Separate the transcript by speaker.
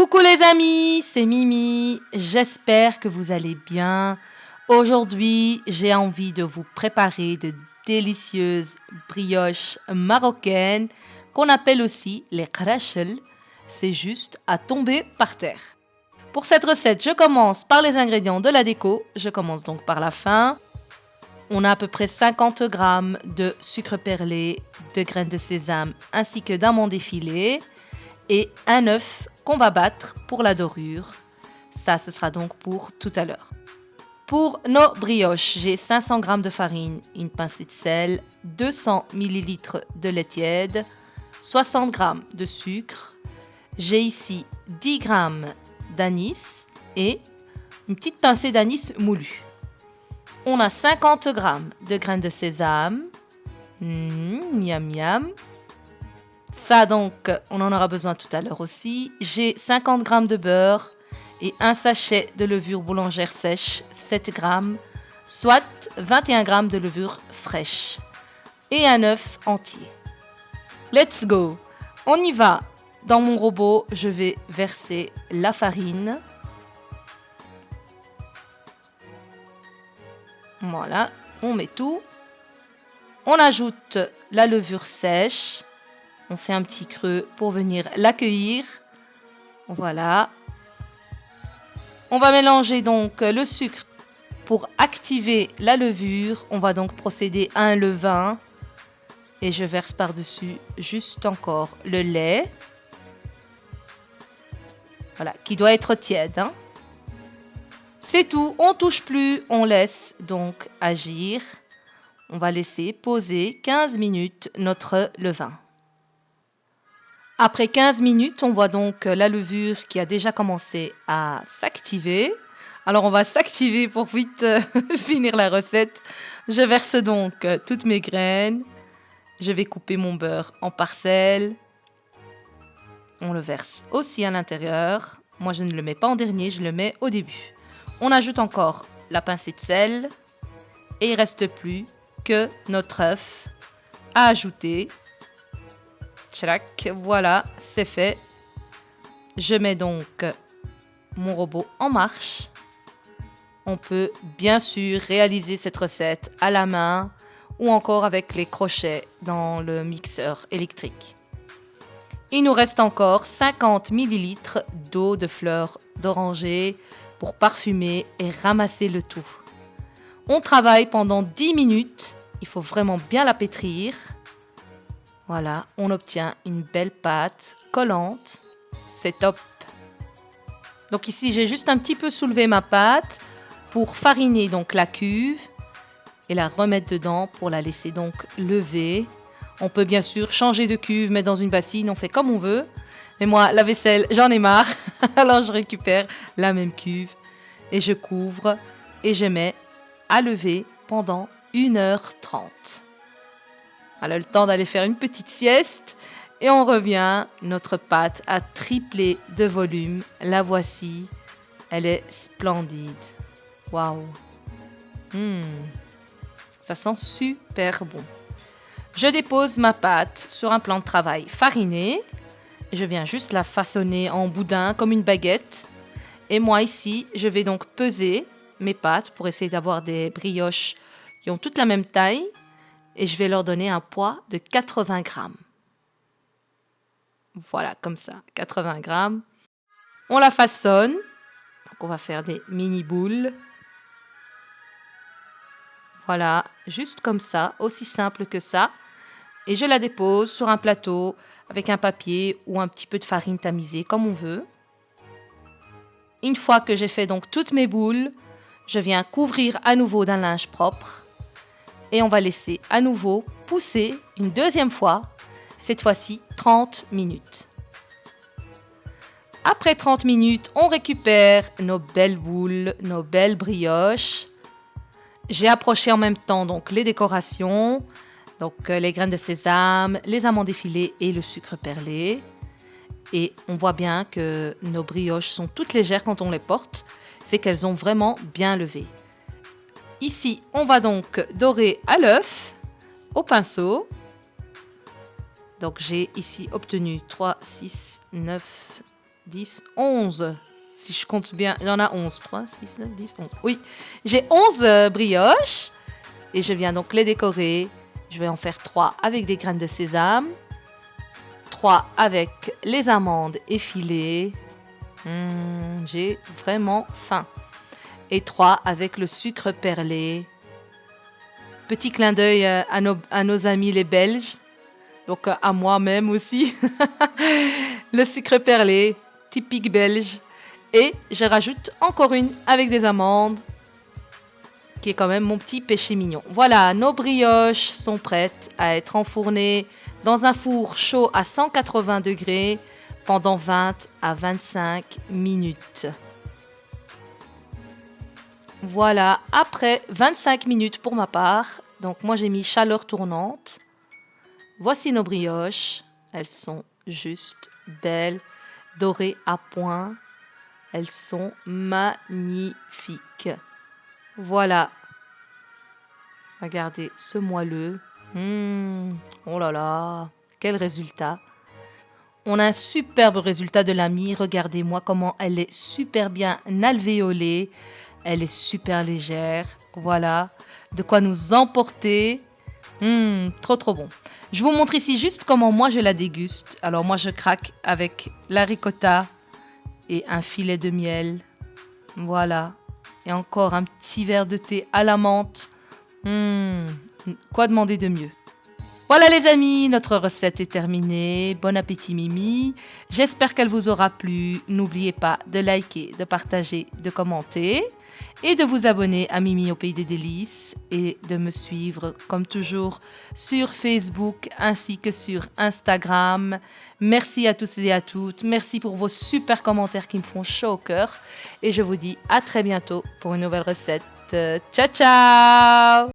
Speaker 1: Coucou les amis, c'est Mimi, j'espère que vous allez bien. Aujourd'hui, j'ai envie de vous préparer de délicieuses brioches marocaines qu'on appelle aussi les krachel. C'est juste à tomber par terre. Pour cette recette, je commence par les ingrédients de la déco. Je commence donc par la fin. On a à peu près 50 g de sucre perlé, de graines de sésame ainsi que d'amandes effilées et un œuf qu'on va battre pour la dorure. Ça, ce sera donc pour tout à l'heure. Pour nos brioches, j'ai 500 g de farine, une pincée de sel, 200 ml de lait tiède, 60 g de sucre. J'ai ici 10 g d'anis et une petite pincée d'anis moulu. On a 50 g de graines de sésame. Miam miam. Ça donc, on en aura besoin tout à l'heure aussi. J'ai 50 g de beurre et un sachet de levure boulangère sèche, 7 g, soit 21 g de levure fraîche. Et un œuf entier. Let's go! On y va! Dans mon robot, je vais verser la farine. Voilà, on met tout. On ajoute la levure sèche. On fait un petit creux pour venir l'accueillir. Voilà. On va mélanger donc le sucre pour activer la levure. On va donc procéder à un levain. Et je verse par-dessus juste encore le lait. Voilà, qui doit être tiède. C'est tout, on ne touche plus, on laisse donc agir. On va laisser poser 15 minutes notre levain. Après 15 minutes, on voit donc la levure qui a déjà commencé à s'activer. Alors on va s'activer pour vite finir la recette. Je verse donc toutes mes graines. Je vais couper mon beurre en parcelles. On le verse aussi à l'intérieur. Moi je ne le mets pas en dernier, je le mets au début. On ajoute encore la pincée de sel. Et il ne reste plus que notre œuf à ajouter. Tchac, voilà, c'est fait. Je mets donc mon robot en marche. On peut bien sûr réaliser cette recette à la main ou encore avec les crochets dans le mixeur électrique. Il nous reste encore 50 ml d'eau de fleurs d'oranger pour parfumer et ramasser le tout. On travaille pendant 10 minutes. Il faut vraiment bien la pétrir. Voilà, on obtient une belle pâte collante. C'est top. Donc ici, j'ai juste un petit peu soulevé ma pâte pour fariner donc la cuve et la remettre dedans pour la laisser donc lever. On peut bien sûr changer de cuve, mettre dans une bassine, on fait comme on veut. Mais moi, la vaisselle, j'en ai marre. Alors je récupère la même cuve et je couvre et je mets à lever pendant 1h30. Alors le temps d'aller faire une petite sieste et on revient. Notre pâte a triplé de volume. La voici. Elle est splendide. Waouh. Ça sent super bon. Je dépose ma pâte sur un plan de travail fariné. Je viens juste la façonner en boudin comme une baguette. Et moi ici, je vais donc peser mes pâtes pour essayer d'avoir des brioches qui ont toutes la même taille. Et je vais leur donner un poids de 80 g. Voilà, comme ça, 80 g. On la façonne. Donc on va faire des mini boules. Voilà, juste comme ça, aussi simple que ça. Et je la dépose sur un plateau avec un papier ou un petit peu de farine tamisée, comme on veut. Une fois que j'ai fait donc toutes mes boules, je viens couvrir à nouveau d'un linge propre. Et on va laisser à nouveau pousser une deuxième fois, cette fois-ci 30 minutes. Après 30 minutes, on récupère nos belles boules, nos belles brioches. J'ai approché en même temps donc les décorations, donc les graines de sésame, les amandes effilées et le sucre perlé. Et on voit bien que nos brioches sont toutes légères quand on les porte, c'est qu'elles ont vraiment bien levé. Ici, on va donc dorer à l'œuf, au pinceau. Donc j'ai ici obtenu 3, 6, 9, 10, 11. Si je compte bien, il y en a 11. 3, 6, 9, 10, 11. Oui, j'ai 11 brioches et je viens donc les décorer. Je vais en faire 3 avec des graines de sésame, 3 avec les amandes effilées. J'ai vraiment faim. Et 3 avec le sucre perlé. Petit clin d'œil à nos amis les Belges. Donc à moi-même aussi. Le sucre perlé, typique belge. Et je rajoute encore une avec des amandes, qui est quand même mon petit péché mignon. Voilà, nos brioches sont prêtes à être enfournées dans un four chaud à 180 degrés pendant 20 à 25 minutes. Voilà, après 25 minutes pour ma part, donc moi j'ai mis chaleur tournante. Voici nos brioches, elles sont juste belles, dorées à point. Elles sont magnifiques. Voilà. Regardez ce moelleux. Oh là là, quel résultat. On a un superbe résultat de la mie. Regardez-moi comment elle est super bien alvéolée. Elle est super légère. Voilà. De quoi nous emporter. Trop trop bon. Je vous montre ici juste comment moi je la déguste. Alors moi je craque avec la ricotta et un filet de miel. Voilà. Et encore un petit verre de thé à la menthe. Quoi demander de mieux? Voilà les amis, notre recette est terminée. Bon appétit Mimi. J'espère qu'elle vous aura plu. N'oubliez pas de liker, de partager, de commenter et de vous abonner à Mimi au Pays des Délices et de me suivre comme toujours sur Facebook ainsi que sur Instagram. Merci à tous et à toutes. Merci pour vos super commentaires qui me font chaud au cœur. Et je vous dis à très bientôt pour une nouvelle recette. Ciao ciao!